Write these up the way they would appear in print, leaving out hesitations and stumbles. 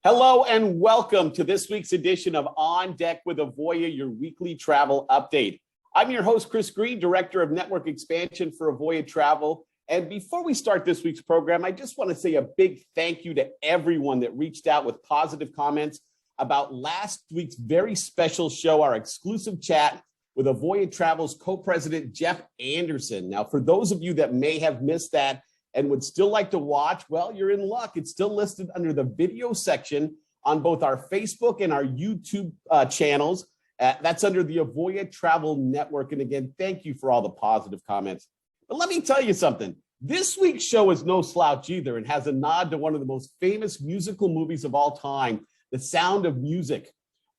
Hello and welcome to this week's edition of On Deck with Avoya, your weekly travel update. I'm your host, Chris Greene, Director of Network Expansion for Avoya Travel. And before we start this week's program, I just want to say a big thank you to everyone that reached out with positive comments about last week's very special show, our exclusive chat with Avoya Travel's co-president, Jeff Anderson. Now, for those of you that may have missed that and would still like to watch, well, you're in luck. It's still listed under the video section on both our Facebook and our YouTube channels. That's under the Avoya Travel Network. And again, thank you for all the positive comments. But let me tell you something. This week's show is no slouch either and has a nod to one of the most famous musical movies of all time, The Sound of Music.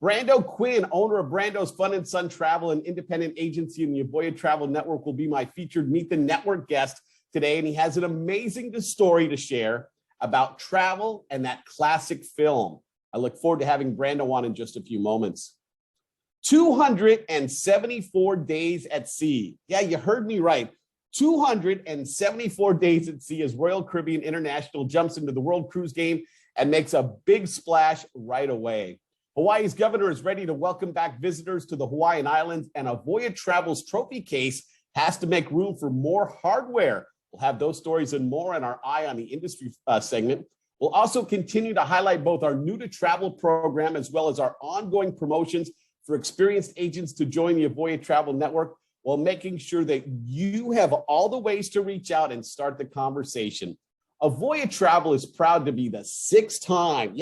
Brando Quinn, owner of Brando's Fun and Son Travel, an independent agency in the Avoya Travel Network, will be my featured Meet the Network guest today, and he has an amazing story to share about travel and that classic film. I look forward to having Brando on in just a few moments. 274 days at sea. Yeah, you heard me right. 274 days at sea as Royal Caribbean International jumps into the World Cruise Game and makes a big splash right away. Hawaii's governor is ready to welcome back visitors to the Hawaiian Islands, and Avoya Travel's trophy case has to make room for more hardware. We'll have those stories and more in our Eye on the Industry segment. We'll also continue to highlight both our New to Travel program as well as our ongoing promotions for experienced agents to join the Avoya Travel Network, while making sure that you have all the ways to reach out and start the conversation. Avoya Travel is proud to be the six-time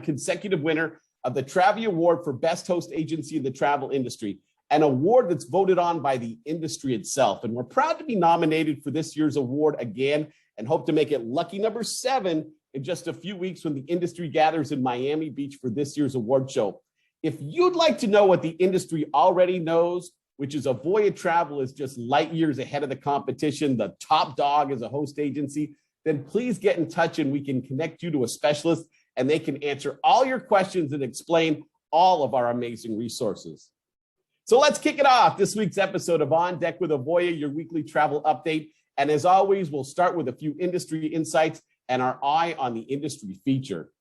consecutive winner of the Travel Award for Best Host Agency in the travel industry, an award that's voted on by the industry itself. And we're proud to be nominated for this year's award again and hope to make it lucky number 7 in just a few weeks when the industry gathers in Miami Beach for this year's award show. If you'd like to know what the industry already knows, which is Avoya Travel is just light years ahead of the competition, the top dog as a host agency, then please get in touch and we can connect you to a specialist and they can answer all your questions and explain all of our amazing resources. So let's kick it off. This week's episode of On Deck with Avoya, your weekly travel update. And as always, we'll start with a few industry insights and our Eye on the Industry feature.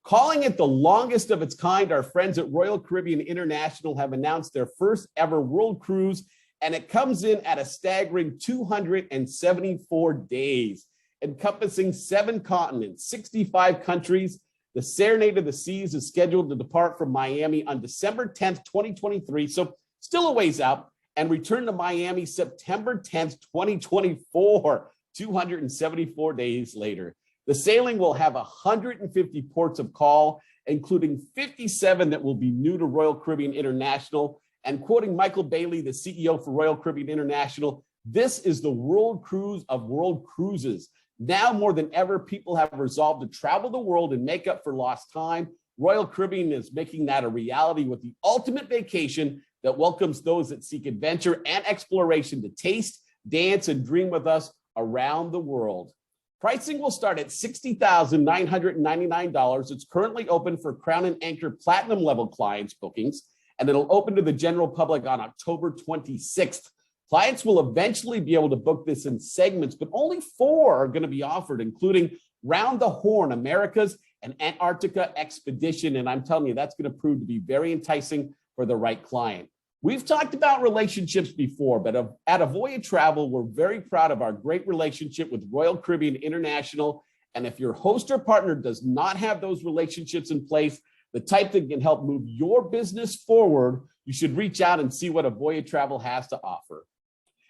Calling it the longest of its kind, our friends at Royal Caribbean International have announced their first ever world cruise, and it comes in at a staggering 274 days, encompassing 7 continents, 65 countries. The Serenade of the Seas is scheduled to depart from Miami on December 10th, 2023, so still a ways out, and return to Miami September 10th, 2024, 274 days later. The sailing will have 150 ports of call, including 57 that will be new to Royal Caribbean International. And quoting Michael Bailey, the CEO for Royal Caribbean International, this is the world cruise of world cruises. Now more than ever, people have resolved to travel the world and make up for lost time. Royal Caribbean is making that a reality with the ultimate vacation that welcomes those that seek adventure and exploration to taste, dance, and dream with us around the world. Pricing will start at $60,999. It's currently open for Crown and Anchor Platinum level clients bookings, and it'll open to the general public on October 26th. Clients will eventually be able to book this in segments, but only 4 are going to be offered, including Round the Horn, Americas, and Antarctica Expedition. And I'm telling you, that's going to prove to be very enticing for the right client. We've talked about relationships before, but at Avoya Travel, we're very proud of our great relationship with Royal Caribbean International. And if your host or partner does not have those relationships in place, the type that can help move your business forward, you should reach out and see what Avoya Travel has to offer.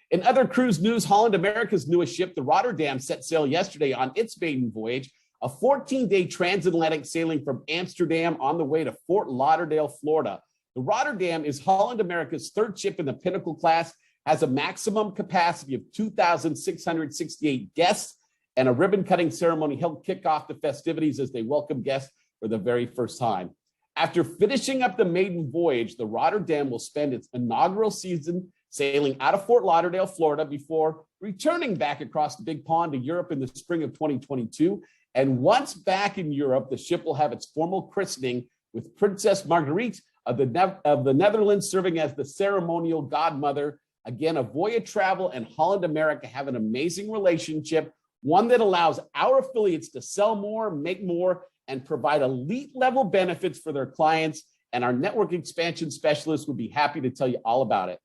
In other cruise news, Holland America's newest ship, the Rotterdam, set sail yesterday on its maiden voyage, a 14-day transatlantic sailing from Amsterdam on the way to Fort Lauderdale, Florida. The Rotterdam is Holland America's 3rd ship in the Pinnacle class, has a maximum capacity of 2,668 guests, and a ribbon-cutting ceremony helped kick off the festivities as they welcome guests for the very first time. After finishing up the maiden voyage, the Rotterdam will spend its inaugural season sailing out of Fort Lauderdale, Florida, before returning back across the Big Pond to Europe in the spring of 2022. And once back in Europe, the ship will have its formal christening with Princess Marguerite of the Netherlands serving as the ceremonial godmother. Again, Avoya Travel and Holland America have an amazing relationship, one that allows our affiliates to sell more, make more, and provide elite level benefits for their clients. And our network expansion specialist would be happy to tell you all about it.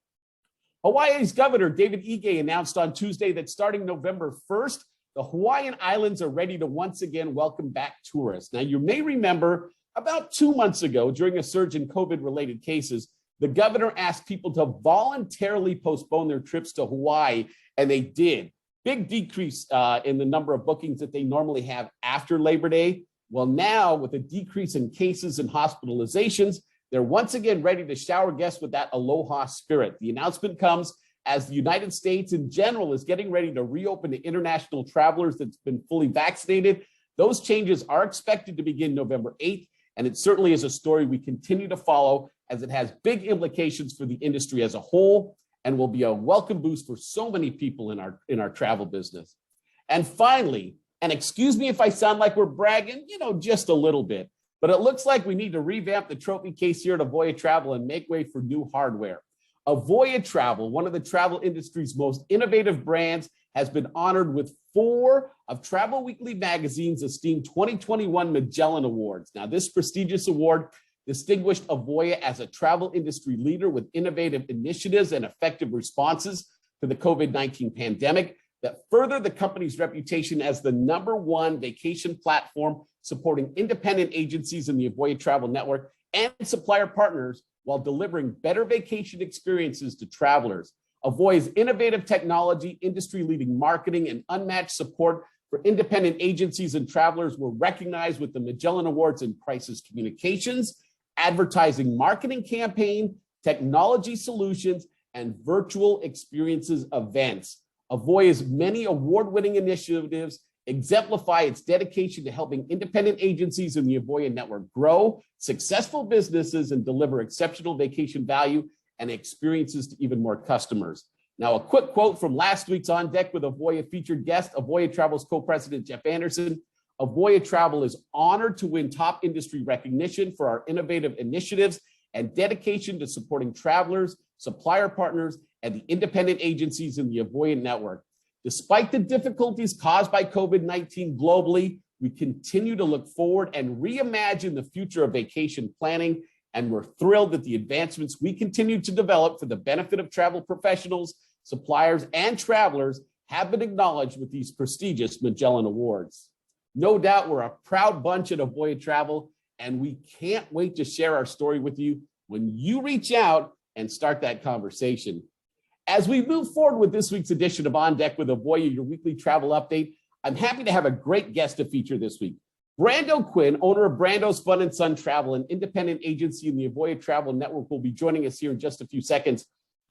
Hawaii's Governor David Ige announced on Tuesday that starting November 1st, the Hawaiian Islands are ready to once again welcome back tourists. Now, you may remember about 2 months ago, during a surge in COVID-related cases, the governor asked people to voluntarily postpone their trips to Hawaii, and they did. Big decrease in the number of bookings that they normally have after Labor Day. Well, now with a decrease in cases and hospitalizations, they're once again ready to shower guests with that aloha spirit. The announcement comes as the United States in general is getting ready to reopen to international travelers that's been fully vaccinated. Those changes are expected to begin November 8th, and it certainly is a story we continue to follow as it has big implications for the industry as a whole and will be a welcome boost for so many people in our travel business. And finally, and excuse me if I sound like we're bragging, just a little bit, but it looks like we need to revamp the trophy case here at Avoya Travel and make way for new hardware. Avoya Travel, one of the travel industry's most innovative brands, has been honored with 4 of Travel Weekly Magazine's esteemed 2021 Magellan Awards. Now, this prestigious award distinguished Avoya as a travel industry leader with innovative initiatives and effective responses to the COVID-19 pandemic that further the company's reputation as the #1 vacation platform supporting independent agencies in the Avoya Travel Network and supplier partners while delivering better vacation experiences to travelers. Avoya's innovative technology, industry-leading marketing, and unmatched support for independent agencies and travelers were recognized with the Magellan Awards in Crisis Communications, Advertising Marketing Campaign, Technology Solutions, and Virtual Experiences Events. Avoya's many award-winning initiatives exemplify its dedication to helping independent agencies in the Avoya Network grow successful businesses and deliver exceptional vacation value and experiences to even more customers. Now, a quick quote from last week's On Deck with Avoya featured guest, Avoya Travel's co-president, Jeff Anderson. Avoya Travel is honored to win top industry recognition for our innovative initiatives and dedication to supporting travelers, supplier partners, and the independent agencies in the Avoya Network. Despite the difficulties caused by COVID-19 globally, we continue to look forward and reimagine the future of vacation planning, and we're thrilled that the advancements we continue to develop for the benefit of travel professionals, suppliers, and travelers have been acknowledged with these prestigious Magellan Awards. No doubt we're a proud bunch at Avoya Travel, and we can't wait to share our story with you when you reach out and start that conversation. As we move forward with this week's edition of On Deck with Avoya, your weekly travel update, I'm happy to have a great guest to feature this week. Brando Quinn, owner of Brando's Fun & Son Travel, an independent agency in the Avoya Travel Network, will be joining us here in just a few seconds.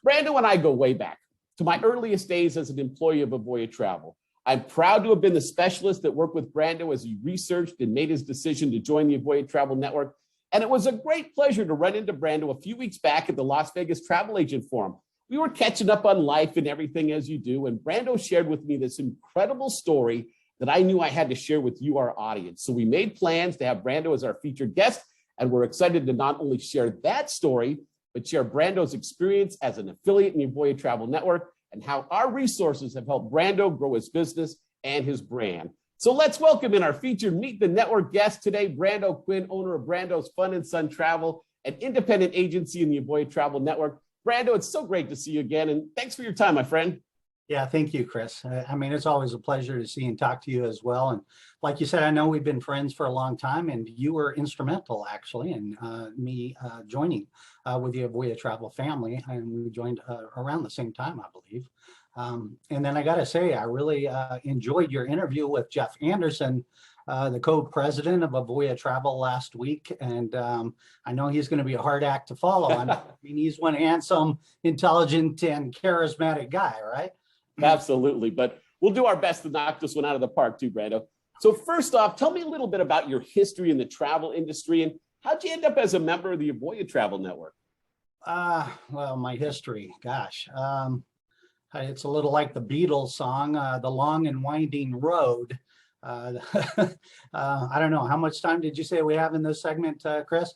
Brando and I go way back to my earliest days as an employee of Avoya Travel. I'm proud to have been the specialist that worked with Brando as he researched and made his decision to join the Avoya Travel Network. And it was a great pleasure to run into Brando a few weeks back at the Las Vegas Travel Agent Forum. We were catching up on life and everything as you do, and Brando shared with me this incredible story that I knew I had to share with you, our audience. So we made plans to have Brando as our featured guest, and we're excited to not only share that story, but share Brando's experience as an affiliate in the Avoya Travel Network and how our resources have helped Brando grow his business and his brand. So let's welcome in our featured Meet the Network guest today, Brando Quinn, owner of Brando's Fun & Son Travel, an independent agency in the Avoya Travel Network. Brando, it's so great to see you again, and thanks for your time, my friend. Yeah, thank you, Chris. I mean, it's always a pleasure to see and talk to you as well. And like you said, I know we've been friends for a long time, and you were instrumental, actually, in me joining with the Avoya Travel family. And we joined around the same time, I believe. And then I got to say, I really enjoyed your interview with Jeff Anderson, the co-president of Avoya Travel last week. And I know he's going to be a hard act to follow. I mean, he's one handsome, intelligent, and charismatic guy, right? Absolutely. But we'll do our best to knock this one out of the park too, Brando. So first off, tell me a little bit about your history in the travel industry and how'd you end up as a member of the Avoya Travel Network? Well, my history, gosh. It's a little like the Beatles song, The Long and Winding Road. I don't know. How much time did you say we have in this segment, Chris?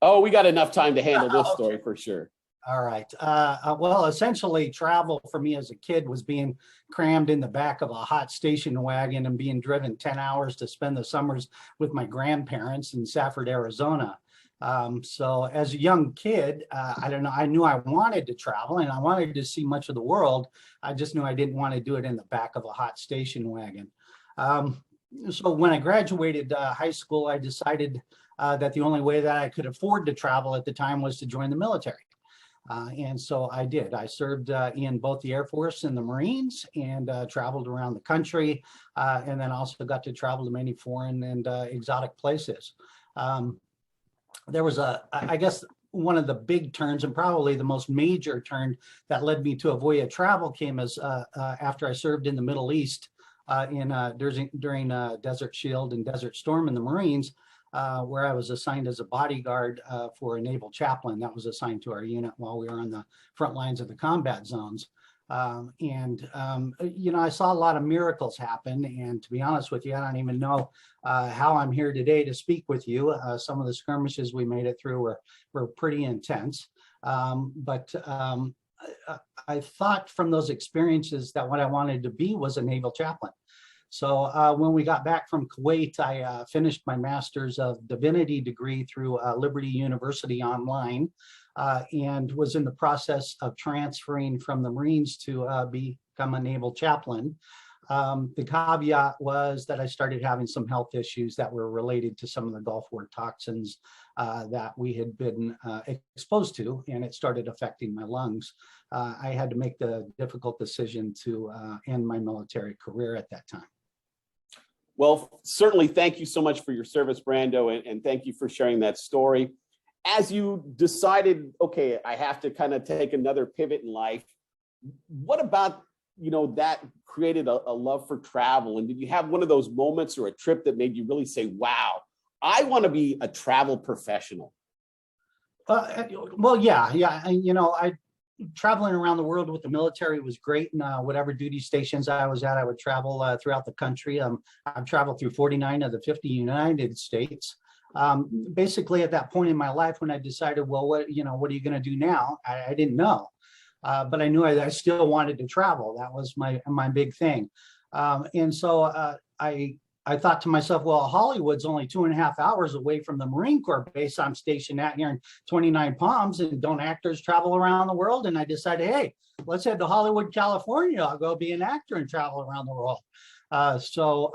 Oh, we got enough time to handle this story for sure. All right. Well, essentially, travel for me as a kid was being crammed in the back of a hot station wagon and being driven 10 hours to spend the summers with my grandparents in Safford, Arizona. So as a young kid, I don't know, I knew I wanted to travel and I wanted to see much of the world. I just knew I didn't want to do it in the back of a hot station wagon. So when I graduated high school, I decided that the only way that I could afford to travel at the time was to join the military. And so I did. I served in both the Air Force and the Marines and traveled around the country, and then also got to travel to many foreign and exotic places. There was I guess, one of the big turns and probably the most major turn that led me to Avoya Travel came as after I served in the Middle East during Desert Shield and Desert Storm in the Marines, where I was assigned as a bodyguard for a naval chaplain that was assigned to our unit while we were on the front lines of the combat zones. You know, I saw a lot of miracles happen, and to be honest with you, I don't even know how I'm here today to speak with you. Some of the skirmishes we made it through were pretty intense, I thought from those experiences that what I wanted to be was a naval chaplain. So when we got back from Kuwait, I finished my Master's of Divinity degree through Liberty University online, and was in the process of transferring from the Marines to become a naval chaplain. The caveat was that I started having some health issues that were related to some of the Gulf War toxins that we had been exposed to, and it started affecting my lungs. I had to make the difficult decision to end my military career at that time. Well, certainly thank you so much for your service, Brando, and thank you for sharing that story. As you decided, okay, I have to kind of take another pivot in life, what about, you know, that created a love for travel? And did you have one of those moments or a trip that made you really say, wow, I want to be a travel professional? Well, yeah. You know, traveling around the world with the military was great. And whatever duty stations I was at, I would travel throughout the country. I've traveled through 49 of the 50 United States. Basically, at that point in my life, when I decided, well, what are you going to do now? I didn't know, but I knew I still wanted to travel. That was my big thing. And so I thought to myself, well, Hollywood's only 2.5 hours away from the Marine Corps base I'm stationed at here in 29 Palms, and don't actors travel around the world? And I decided, hey, let's head to Hollywood, California. I'll go be an actor and travel around the world. So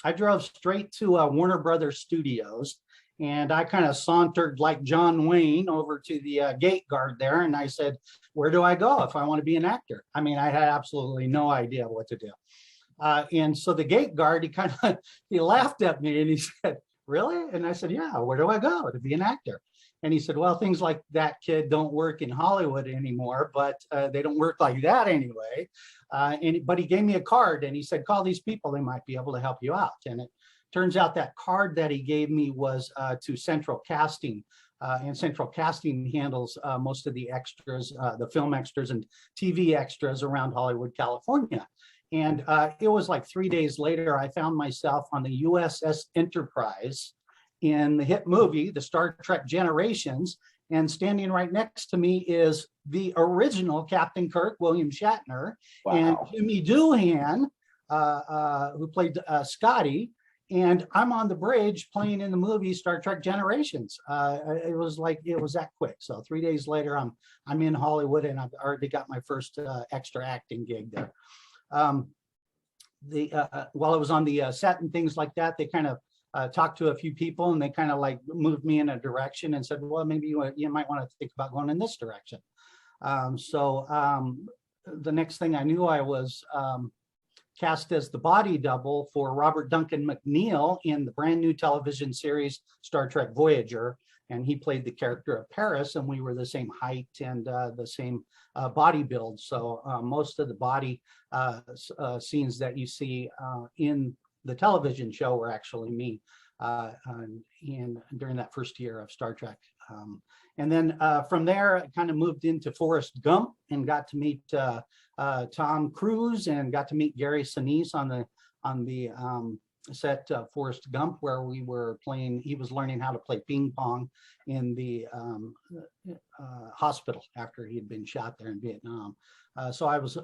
I drove straight to Warner Brothers Studios, and I kind of sauntered like John Wayne over to the gate guard there, and I said, where do I go if I want to be an actor? I mean, I had absolutely no idea what to do. And so the gate guard, he laughed at me and he said, really? And I said, yeah, where do I go to be an actor? And he said, well, things like that, kid, don't work in Hollywood anymore, but they don't work like that anyway. But he gave me a card and he said, call these people, they might be able to help you out. And it turns out that card that he gave me was to Central Casting. And Central Casting handles most of the extras, the film extras and TV extras around Hollywood, California. And it was like 3 days later, I found myself on the USS Enterprise in the hit movie, the Star Trek Generations. And standing right next to me is the original Captain Kirk, William Shatner, wow, and Jimmy Doohan, who played Scotty. And I'm on the bridge playing in the movie Star Trek Generations. It was that quick. So 3 days later, I'm in Hollywood, and I've already got my first extra acting gig there. While I was on the set and things like that, they kind of talked to a few people, and they kind of like moved me in a direction and said, well, maybe you might want to think about going in this direction. So the next thing I knew, I was cast as the body double for Robert Duncan McNeil in the brand new television series Star Trek Voyager. And he played the character of Paris, and we were the same height and the same body build. So most of the body scenes that you see in the television show were actually me during that first year of Star Trek. And then from there, I kind of moved into Forrest Gump and got to meet Tom Cruise and got to meet Gary Sinise on the set Forrest Gump, where we were playing. He was learning how to play ping pong in the hospital after he had been shot there in Vietnam. So I was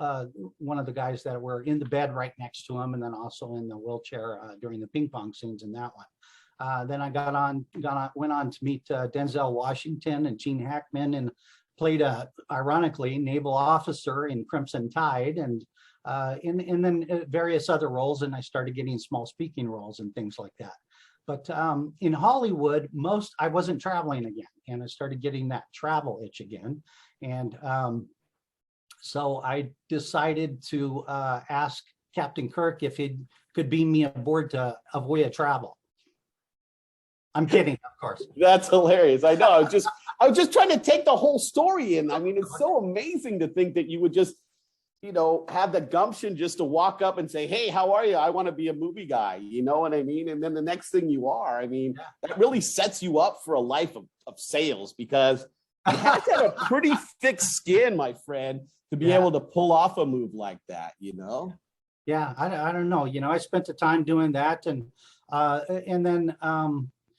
one of the guys that were in the bed right next to him, and then also in the wheelchair during the ping pong scenes in that one. Then I went on to meet Denzel Washington and Gene Hackman, and played ironically, naval officer in Crimson Tide, and then various other roles. And I started getting small speaking roles and things like that. But in Hollywood, I wasn't traveling again, and I started getting that travel itch again. And so I decided to ask Captain Kirk if he could beam me aboard to Avoya Travel. I'm kidding, of course. That's hilarious. I know. I was just trying to take the whole story in. I mean, it's so amazing to think that you would just, have the gumption just to walk up and say, "Hey, how are you? I want to be a movie guy." You know what I mean? And then the next thing you are, I mean, that really sets you up for a life of sales, because you have to have a pretty thick skin, my friend, to be able to pull off a move like that, Yeah, I don't know. I spent the time doing that, and then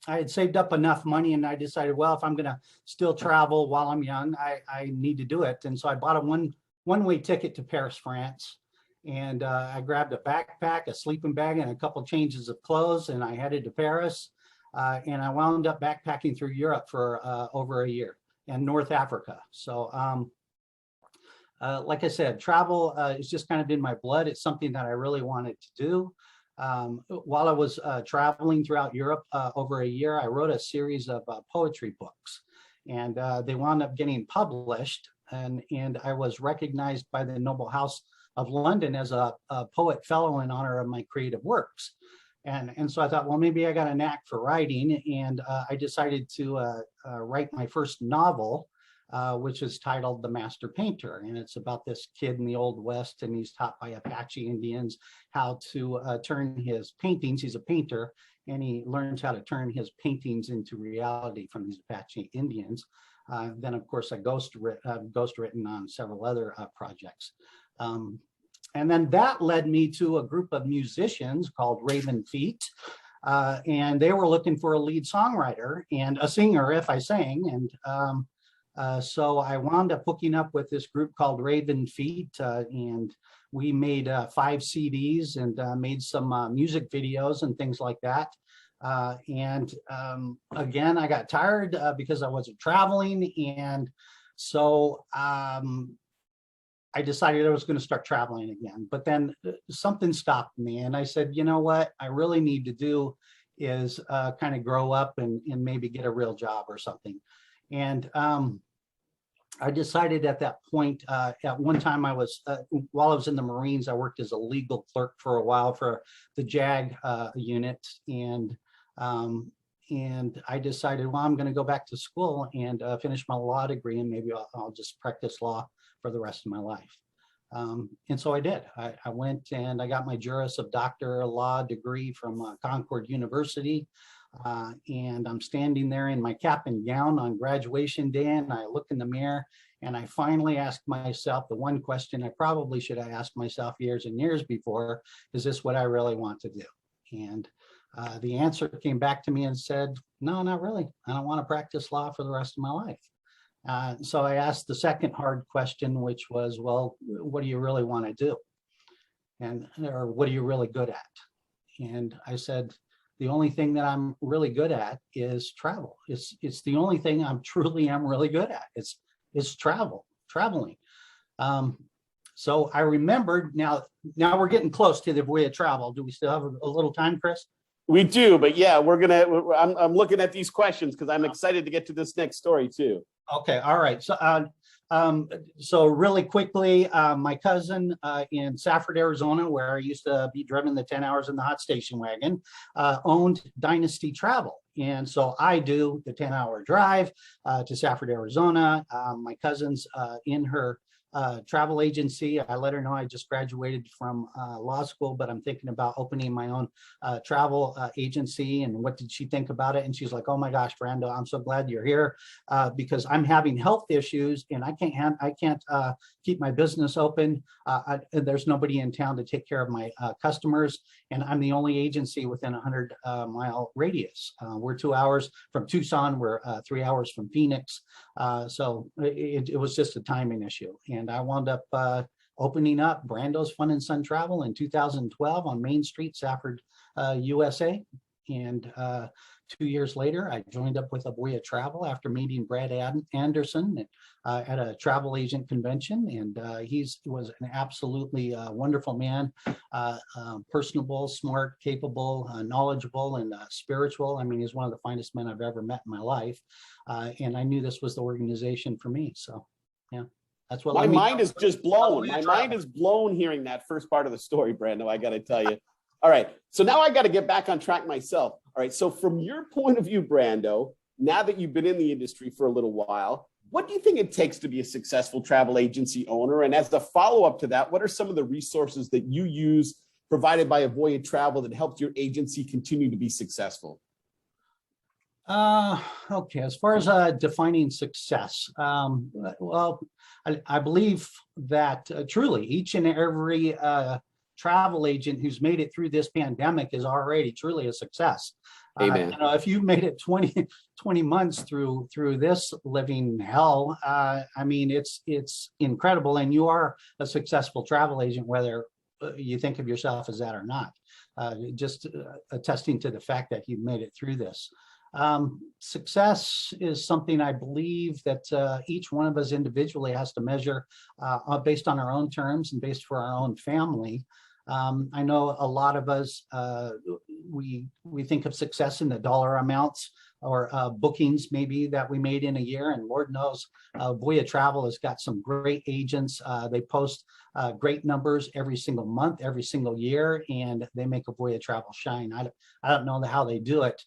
I had saved up enough money, and I decided, well, if I'm going to still travel while I'm young, I need to do it. And so I bought a one-way ticket to Paris, France. And I grabbed a backpack, a sleeping bag, and a couple changes of clothes, and I headed to Paris. And I wound up backpacking through Europe for over a year, and North Africa. So like I said, travel has just kind of in my blood. It's something that I really wanted to do. While I was traveling throughout Europe over a year, I wrote a series of poetry books, and they wound up getting published. And I was recognized by the Noble House of London as a poet fellow in honor of my creative works. And so I thought, well, maybe I got a knack for writing, and I decided to write my first novel, which is titled The Master Painter. And it's about this kid in the Old West, and he's taught by Apache Indians how to turn his paintings. He's a painter, and he learns how to turn his paintings into reality from these Apache Indians. Then, of course, I ghostwritten on several other projects. And then that led me to a group of musicians called Raven Feet. And they were looking for a lead songwriter and a singer if I sang. And so I wound up hooking up with this group called Raven Feet, and we made 5 CDs and made some music videos and things like that. And again, I got tired because I wasn't traveling. And so I decided I was going to start traveling again. But then something stopped me, and I said, you know what I really need to do is kind of grow up and maybe get a real job or something. And I decided at that point, at one time while I was in the Marines, I worked as a legal clerk for a while for the JAG unit. And I decided, well, I'm going to go back to school and finish my law degree, and maybe I'll just practice law for the rest of my life. And so I did. I went and I got my Juris of Doctor Law degree from Concord University. And I'm standing there in my cap and gown on graduation day, and I look in the mirror, and I finally ask myself the one question I probably should have asked myself years and years before: is this what I really want to do? And the answer came back to me and said, no, not really. I don't want to practice law for the rest of my life. So I asked the second hard question, which was, well, what do you really want to do? Or what are you really good at? And I said, the only thing that I'm really good at is travel. It's the only thing I truly am really good at. It's traveling. So I remembered, now we're getting close to the Avoya travel. Do we still have a little time, Chris? We do, but yeah, I'm looking at these questions because I'm excited to get to this next story too. Okay, all right. So really quickly, my cousin in Safford, Arizona, where I used to be driving the 10 hours in the hot station wagon, owned Dynasty Travel. And so I do the 10-hour drive to Safford, Arizona. My cousin's in her travel agency. I let her know I just graduated from law school, but I'm thinking about opening my own travel agency. And what did she think about it? And she's like, "Oh my gosh, Brando, I'm so glad you're here because I'm having health issues and I can't keep my business open. There's nobody in town to take care of my customers, and I'm the only agency within a 100-mile radius. We're 2 hours from Tucson. We're 3 hours from Phoenix. So it was just a timing issue. And I wound up opening up Brando's Fun and Sun Travel in 2012 on Main Street, Safford, USA. And 2 years later, I joined up with Avoya Travel after meeting Brad Anderson at a travel agent convention. And he was an absolutely wonderful man, personable, smart, capable, knowledgeable, and spiritual. I mean, he's one of the finest men I've ever met in my life. And I knew this was the organization for me. So, yeah. That's what my mind is just blown. My mind is blown hearing that first part of the story, Brando, I got to tell you. All right. So now I got to get back on track myself. All right. So from your point of view, Brando, now that you've been in the industry for a little while, what do you think it takes to be a successful travel agency owner? And as a follow-up to that, what are some of the resources that you use provided by Avoya Travel that helped your agency continue to be successful? Okay, as far as defining success, well, I believe that truly each and every travel agent who's made it through this pandemic is already truly a success. Amen. If you made it 20 months through this living hell, I mean, it's incredible. And you are a successful travel agent, whether you think of yourself as that or not, just attesting to the fact that you've made it through this. Success is something I believe that each one of us individually has to measure based on our own terms and based for our own family. I know a lot of us, we think of success in the dollar amounts or bookings maybe that we made in a year, and Lord knows Avoya Travel has got some great agents. They post great numbers every single month, every single year, and they make Avoya Travel shine. I don't know how they do it.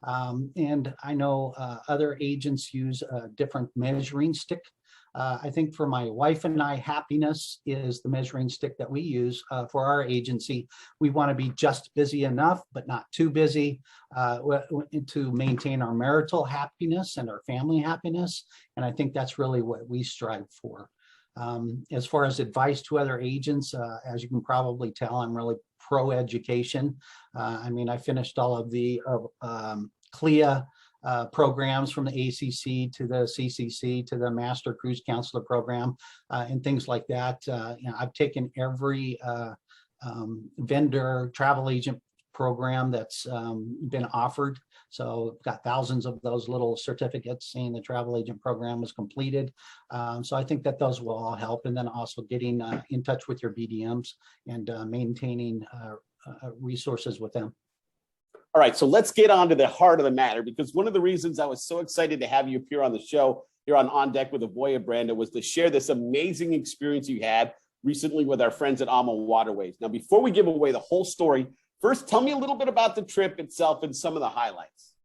And I know other agents use a different measuring stick. I think for my wife and I, happiness is the measuring stick that we use for our agency. We want to be just busy enough, but not too busy to maintain our marital happiness and our family happiness. And I think that's really what we strive for. As far as advice to other agents, as you can probably tell, I'm really pro-education. I mean, I finished all of the CLIA programs from the ACC to the CCC to the Master Cruise Counselor program and things like that. I've taken every vendor travel agent program that's been offered. So got thousands of those little certificates saying the travel agent program was completed. So I think that those will all help. And then also getting in touch with your BDMs and maintaining resources with them. All right, so let's get on to the heart of the matter, because one of the reasons I was so excited to have you appear on the show here on Deck with Avoya, Brando, was to share this amazing experience you had recently with our friends at AmaWaterways. Now, before we give away the whole story, first, tell me a little bit about the trip itself and some of the highlights.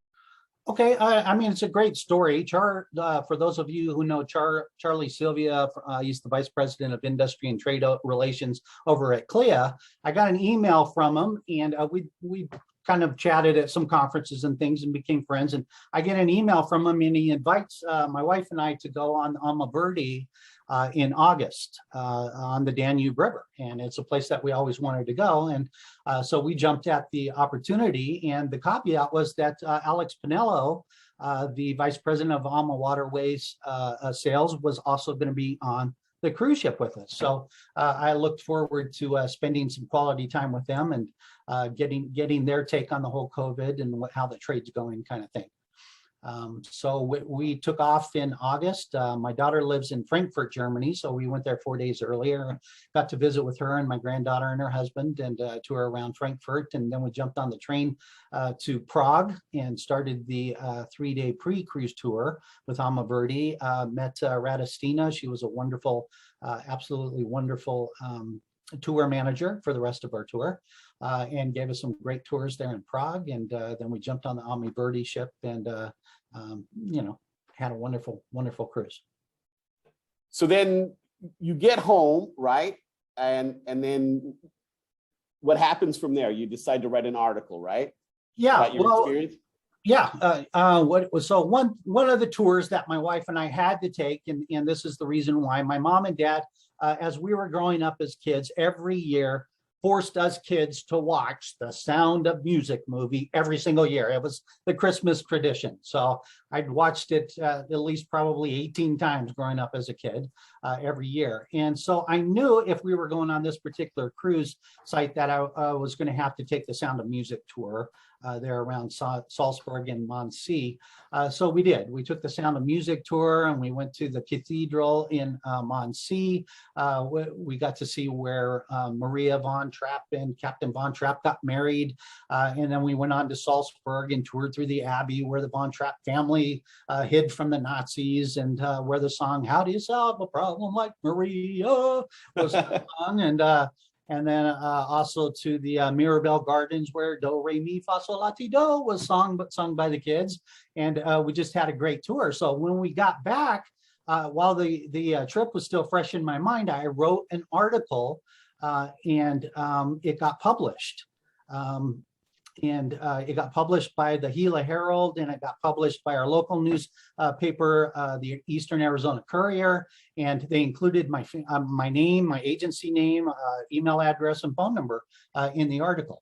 Okay, I mean, it's a great story. For those of you who know Charlie Sylvia, he's the Vice President of Industry and Trade Relations over at CLIA. I got an email from him, and we kind of chatted at some conferences and things and became friends. And I get an email from him, and he invites my wife and I to go on Verde in August on the Danube River. And it's a place that we always wanted to go. And so we jumped at the opportunity. And the caveat was that Alex Pinello, the Vice President of AmaWaterways sales, was also going to be on the cruise ship with us. So I looked forward to spending some quality time with them and getting their take on the whole COVID and how the trade's going, kind of thing. So we took off in August. My daughter lives in Frankfurt, Germany, so we went there 4 days earlier. Got to visit with her and my granddaughter and her husband and tour around Frankfurt. And then we jumped on the train to Prague and started the 3-day pre-cruise tour with Verde. Met Radistina. She was a wonderful, absolutely wonderful tour manager for the rest of our tour, and gave us some great tours there in Prague. And then we jumped on the Verde ship and had a wonderful, wonderful cruise. So then you get home, right? And then what happens from there? You decide to write an article, right? Yeah, About your well, experience? yeah. What was so one of the tours that my wife and I had to take, and this is the reason why my mom and dad, as we were growing up as kids, every year forced us kids to watch the Sound of Music movie every single year. It was the Christmas tradition. So I'd watched it at least probably 18 times growing up as a kid every year. And so I knew if we were going on this particular cruise site that I was going to have to take the Sound of Music tour there around Salzburg and Mondsee. So we did. We took the Sound of Music tour and we went to the cathedral in Mondsee. We got to see where Maria von Trapp and Captain von Trapp got married. And then we went on to Salzburg and toured through the Abbey where the von Trapp family hid from the Nazis, and where the song "How Do You Solve a Problem Like Maria" was sung. And then also to the Mirabelle Gardens where Do, Re, Mi, Fa, Sol, La, Ti, Do was sung by the kids. And we just had a great tour. So when we got back, while the trip was still fresh in my mind, I wrote an article and it got published. It got published by the Gila Herald, and it got published by our local newspaper, the Eastern Arizona Courier, and they included my name, my agency name, email address, and phone number in the article.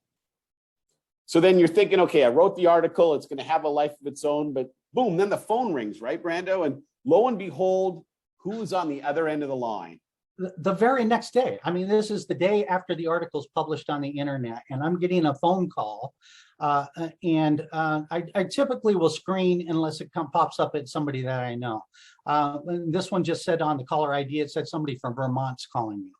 So then you're thinking, okay, I wrote the article, it's going to have a life of its own, but boom, then the phone rings, right, Brando? And lo and behold, who's on the other end of the line? The very next day. I mean, this is the day after the article's published on the internet, and I'm getting a phone call. I typically will screen unless it pops up at somebody that I know. This one just said on the caller ID, it said somebody from Vermont's calling you.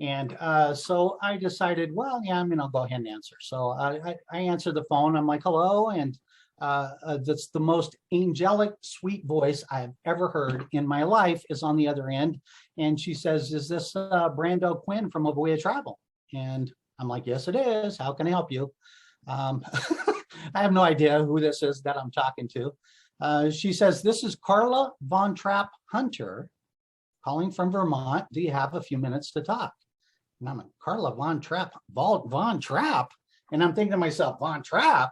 And so I decided, well, yeah, I'll go ahead and answer. So I answered the phone. I'm like, hello. And that's the most angelic, sweet voice I've ever heard in my life is on the other end. And she says, is this Brando Quinn from Avoya Travel? And I'm like, yes, it is. How can I help you? I have no idea who this is that I'm talking to. She says, this is Carla Von Trapp Hunter calling from Vermont. Do you have a few minutes to talk? And I'm like, Carla Von Trapp, Von Trapp? And I'm thinking to myself, Von Trapp?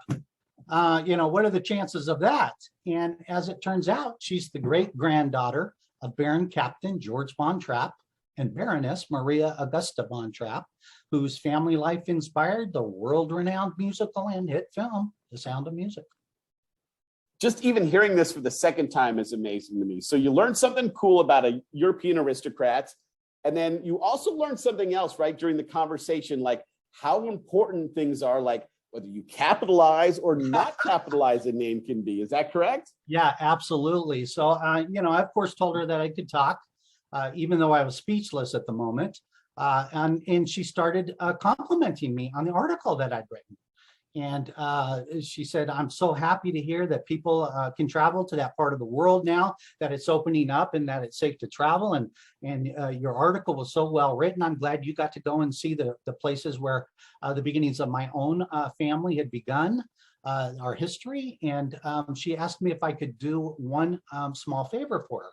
What are the chances of that? And as it turns out, she's the great granddaughter of Baron Captain George Von Trapp and Baroness Maria Augusta Von Trapp, whose family life inspired the world-renowned musical and hit film, The Sound of Music. Just even hearing this for the second time is amazing to me. So you learned something cool about a European aristocrat, and then you also learned something else, right, during the conversation, like how important things are, like whether you capitalize or not capitalize a name can be. Is that correct? Yeah, absolutely. So, I, of course, told her that I could talk, even though I was speechless at the moment. And she started complimenting me on the article that I'd written. And she said, I'm so happy to hear that people can travel to that part of the world now, that it's opening up and that it's safe to travel. And your article was so well written. I'm glad you got to go and see the places where the beginnings of my own family had begun, our history. And she asked me if I could do one small favor for her.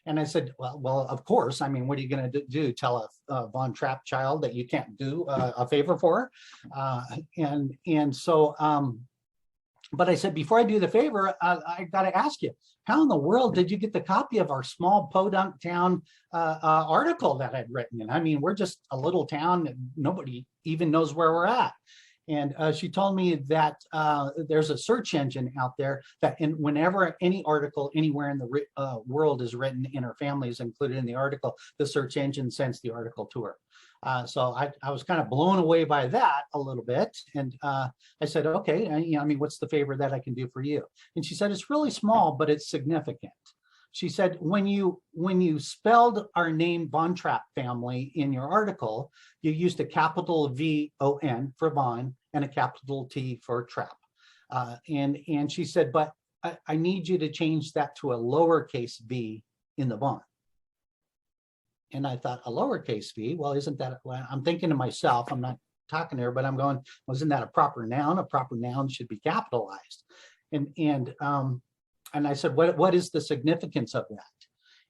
And I said, well, of course. I mean, what are you going to do? Tell a Von Trapp child that you can't do a favor for her? But I said, before I do the favor, I got to ask you, how in the world did you get the copy of our small podunk town article that I'd written? And I mean, we're just a little town that nobody even knows where we're at. And she told me that there's a search engine out there that whenever any article anywhere in the world is written and her family is included in the article, the search engine sends the article to her. So I was kind of blown away by that a little bit. And I said, okay, what's the favor that I can do for you? And she said, it's really small, but it's significant. She said, when you spelled our name Von Trapp family in your article, you used a capital V-O-N for Von and a capital T for Trapp. And she said, but I need you to change that to a lowercase v in the Von. And I thought, a lowercase v? Well, isn't that, I'm thinking to myself, I'm not talking to her, but I'm going, well, isn't that a proper noun? A proper noun should be capitalized. And I said, what is the significance of that?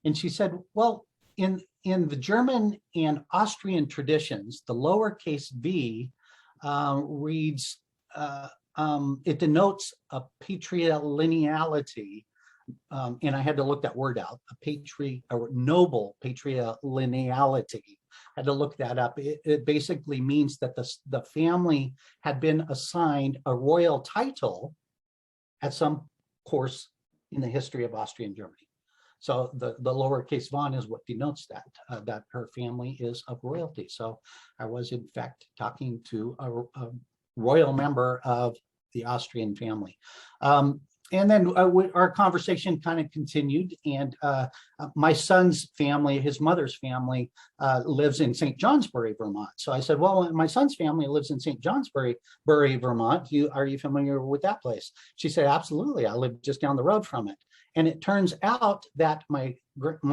And she said, well, in the German and Austrian traditions, the lowercase v reads, it denotes a patrilineality, and I had to look that word out, a noble patrilineality. I had to look that up. It basically means that the family had been assigned a royal title at some course in the history of Austria and Germany. So the lowercase von is what denotes that her family is of royalty. So I was in fact talking to a royal member of the Austrian family. And then our conversation kind of continued, and my son's family, his mother's family, lives in St. Johnsbury, Vermont. So I said, well, my son's family lives in St. Johnsbury, Vermont. Are you familiar with that place? She said, absolutely. I live just down the road from it. And it turns out that my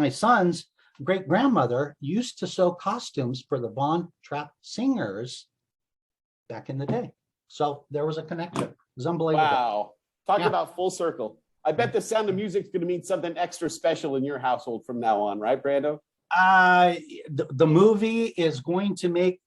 son's great-grandmother used to sew costumes for the Von Trapp singers back in the day. So there was a connection. It was unbelievable. Wow. Talk about full circle. I bet the Sound of Music is going to mean something extra special in your household from now on, right, Brando? The movie is going to make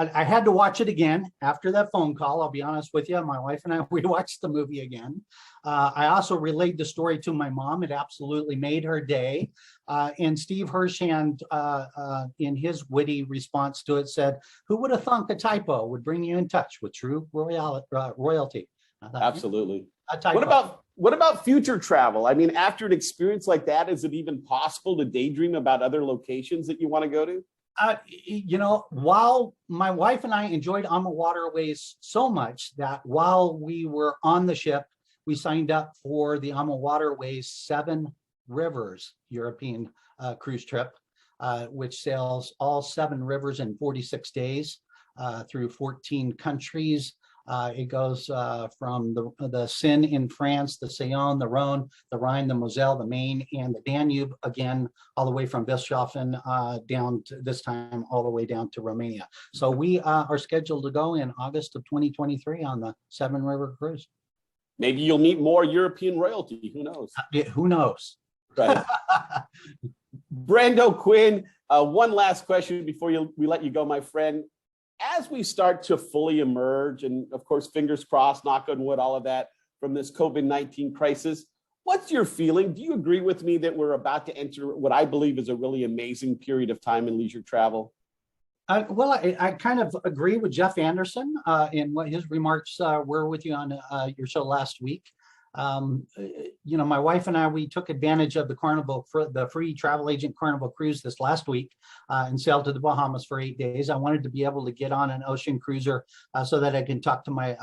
I had to watch it again after that phone call. I'll be honest with you. My wife and I, we watched the movie again. I also relayed the story to my mom. It absolutely made her day. And Steve Hirshand, in his witty response to it, said, "Who would have thunk a typo would bring you in touch with true royalty?" Thought, absolutely. What about future travel? I mean, after an experience like that, is it even possible to daydream about other locations that you want to go to? While my wife and I enjoyed AmaWaterways so much that while we were on the ship, we signed up for the AmaWaterways 7 Rivers European cruise trip, which sails all 7 rivers in 46 days through 14 countries. It goes from the Seine in France, the Saône, the Rhone, the Rhine, the Moselle, the Maine, and the Danube, again, all the way from Bischofsheim down to this time, all the way down to Romania. So we are scheduled to go in August of 2023 on the 7 River Cruise. Maybe you'll meet more European royalty. Who knows? Who knows? Right. Brando Quinn, one last question before we let you go, my friend. As we start to fully emerge, and of course, fingers crossed, knock on wood, all of that, from this COVID-19 crisis, what's your feeling? Do you agree with me that we're about to enter what I believe is a really amazing period of time in leisure travel? Well, I kind of agree with Jeff Anderson in what his remarks were with you on your show last week. My wife and I, we took advantage of the Carnival, the free travel agent Carnival cruise this last week and sailed to the Bahamas for 8 days. I wanted to be able to get on an ocean cruiser so that I can talk to my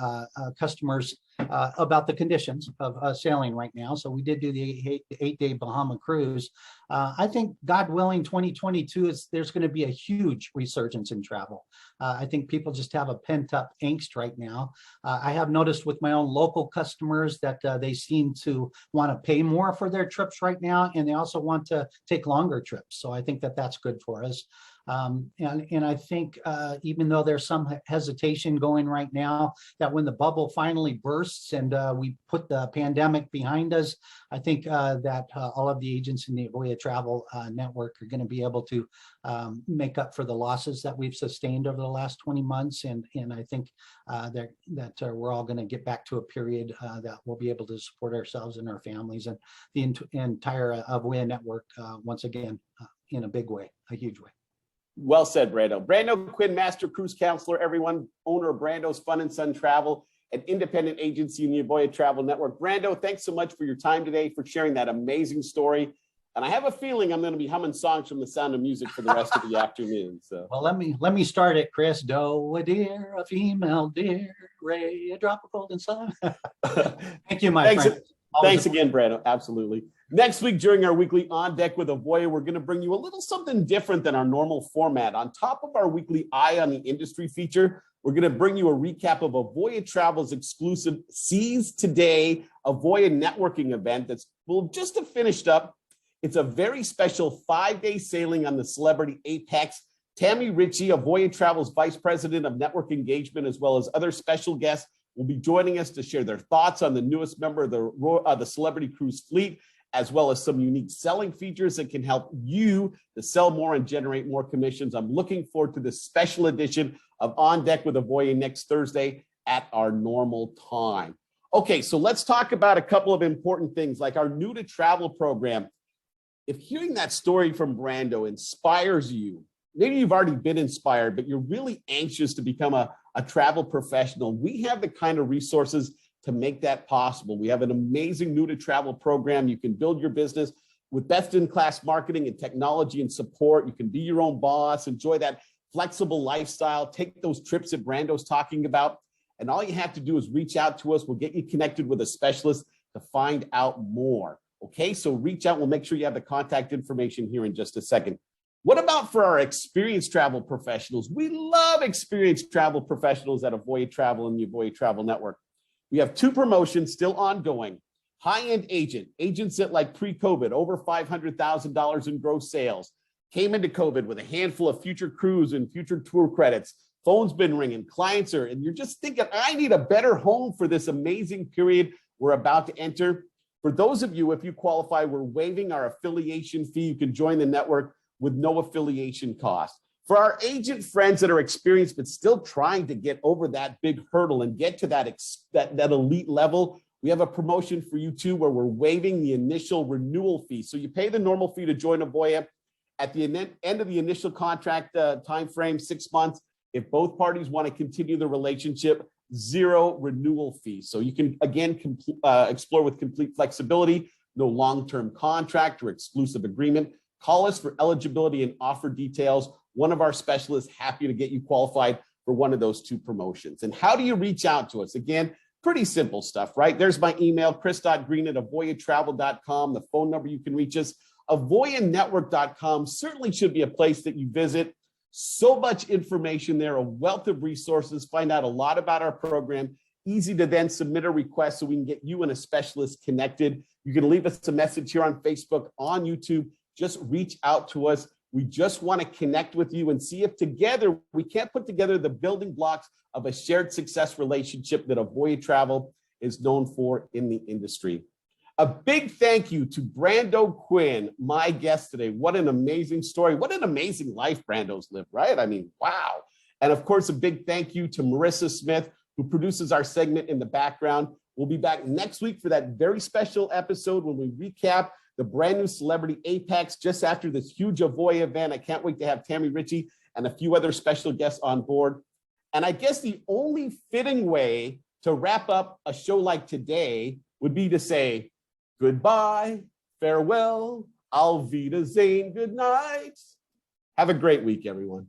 customers about the conditions of sailing right now. So we did do the 8-day Bahama cruise. I think, God willing, 2022 there's going to be a huge resurgence in travel. I think people just have a pent-up angst right now. I have noticed with my own local customers that they seem to want to pay more for their trips right now, and they also want to take longer trips. So I think that that's good for us. And I think even though there's some hesitation going right now, that when the bubble finally bursts and we put the pandemic behind us, I think that all of the agents in the Avoya Travel Network are going to be able to make up for the losses that we've sustained over the last 20 months. And I think that we're all going to get back to a period that we'll be able to support ourselves and our families and the entire Avoya Network once again in a big way, a huge way. Well said, Brando. Brando Quinn, Master Cruise Counselor, everyone, owner of Brando's Fun and Sun Travel, an independent agency in the Avoya Travel Network. Brando, thanks so much for your time today, for sharing that amazing story. And I have a feeling I'm going to be humming songs from the Sound of Music for the rest of the afternoon. So, well, let me start it, Chris. Doe, a deer, a female deer, ray, a drop of golden sun. Thank you, my friend. Thanks again, Brando. Absolutely. Next week, during our weekly On Deck with Avoya, we're going to bring you a little something different than our normal format. On top of our weekly Eye on the Industry feature, we're going to bring you a recap of Avoya Travel's exclusive Seize Today Avoya networking event that's just finished up. It's a very special 5-day sailing on the Celebrity Apex. Tammy Ritchie, Avoya Travel's Vice President of Network Engagement, as well as other special guests, will be joining us to share their thoughts on the newest member of the Celebrity Cruise fleet, as well as some unique selling features that can help you to sell more and generate more commissions. I'm looking forward to this special edition of On Deck with Avoya next Thursday at our normal time. Okay, so let's talk about a couple of important things like our new to travel program. If hearing that story from Brando inspires you, maybe you've already been inspired, but you're really anxious to become a travel professional, we have the kind of resources to make that possible. We have an amazing new to travel program. You can build your business with best-in-class marketing and technology and support. You can be your own boss, enjoy that flexible lifestyle, take those trips that Brando's talking about. And all you have to do is reach out to us. We'll get you connected with a specialist to find out more. Okay, so reach out. We'll make sure you have the contact information here in just a second. What about for our experienced travel professionals? We love experienced travel professionals at Avoya Travel and the Avoya Travel Network. We have two promotions still ongoing. High-end agents that like pre-COVID, over $500,000 in gross sales, came into COVID with a handful of future cruise and future tour credits. Phone's been ringing, clients are, and you're just thinking, I need a better home for this amazing period we're about to enter. For those of you, if you qualify, we're waiving our affiliation fee. You can join the network with no affiliation cost. For our agent friends that are experienced but still trying to get over that big hurdle and get to that elite level, we have a promotion for you too where we're waiving the initial renewal fee. So you pay the normal fee to join Avoya. At the end of the initial contract time frame, 6 months, if both parties want to continue the relationship, zero renewal fee. So you can, again, explore with complete flexibility, no long-term contract or exclusive agreement. Call us for eligibility and offer details. One of our specialists happy to get you qualified for one of those two promotions. And how do you reach out to us? Again, pretty simple stuff, right? There's my email, chris.greene@avoyatravel.com, the phone number you can reach us. AvoyaNetwork.com certainly should be a place that you visit. So much information there, a wealth of resources, find out a lot about our program, easy to then submit a request so we can get you and a specialist connected. You can leave us a message here on Facebook, on YouTube, just reach out to us. We just want to connect with you and see if together we can't put together the building blocks of a shared success relationship that Avoya Travel is known for in the industry. A big thank you to Brando Quinn, my guest today. What an amazing story. What an amazing life Brando's lived, right? I mean, wow. And of course, a big thank you to Marissa Smith, who produces our segment in the background. We'll be back next week for that very special episode when we recap the brand new Celebrity Apex just after this huge Avoya event. I can't wait to have Tammy Ritchie and a few other special guests on board. And I guess the only fitting way to wrap up a show like today would be to say goodbye, farewell, auf Wiedersehen, good night. Have a great week, everyone.